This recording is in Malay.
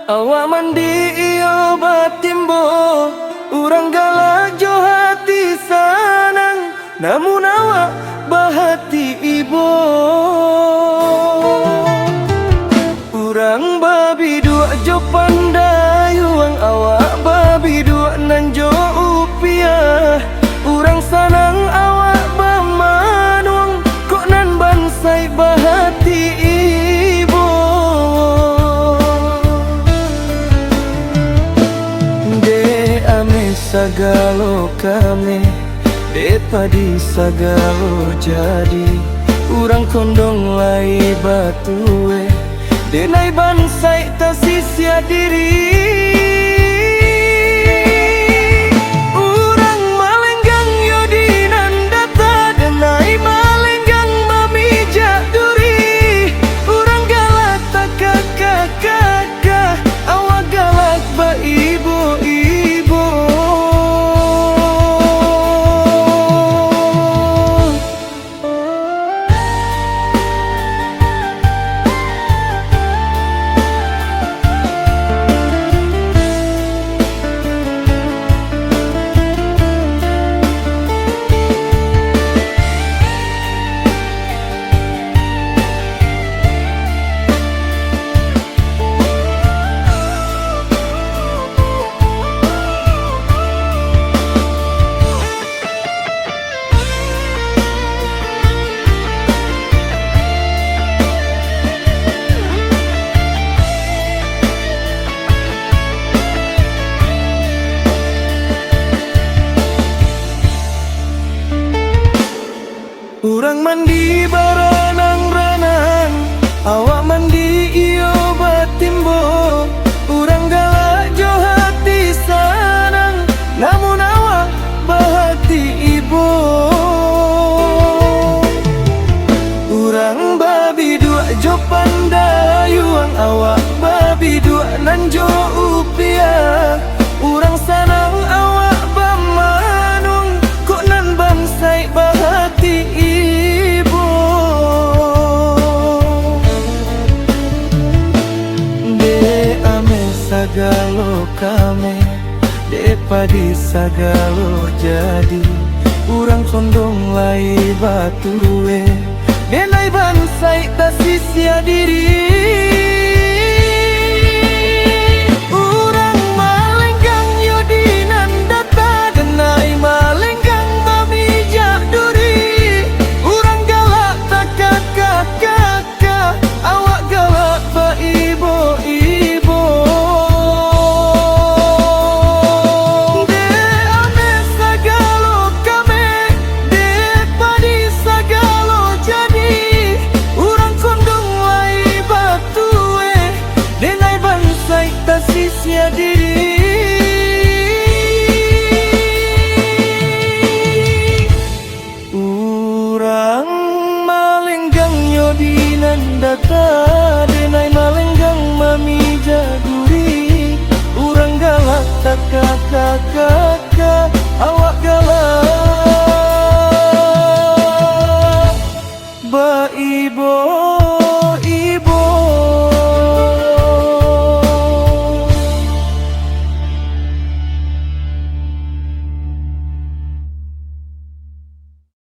Awak mandi iyo batimbo, urang galak jo hati sanang, namun awak bahati ibo. Urang babi dua jo pandai uang, awak babi dua nan jo upiah. Urang sanang awak bamanung, kok nan bansai bahati ibo. De ame sagalo kami, de padi sagalo jadi. Urang kondong lai batue, de nai bansai ta sisia diri. Urang mandi baranang-ranang, awak mandi iyo batimbo. Urang galak jo hati sanang, namun awak bahati ibo. Urang babi dua jo pandai uang, awak babi dua nan jo upiah. Urang sanang awak bamanung, kok nan bansai bahati ibo. De ame sagalo kami, de padi sagalo jadi. Urang kondong lai batue, de nai bansai ta sisia diri. Sisia diri. Urang malenggang yodinan data, denai malenggang mami jaguri. Urang galak tak kakak, awak galak ba ibo.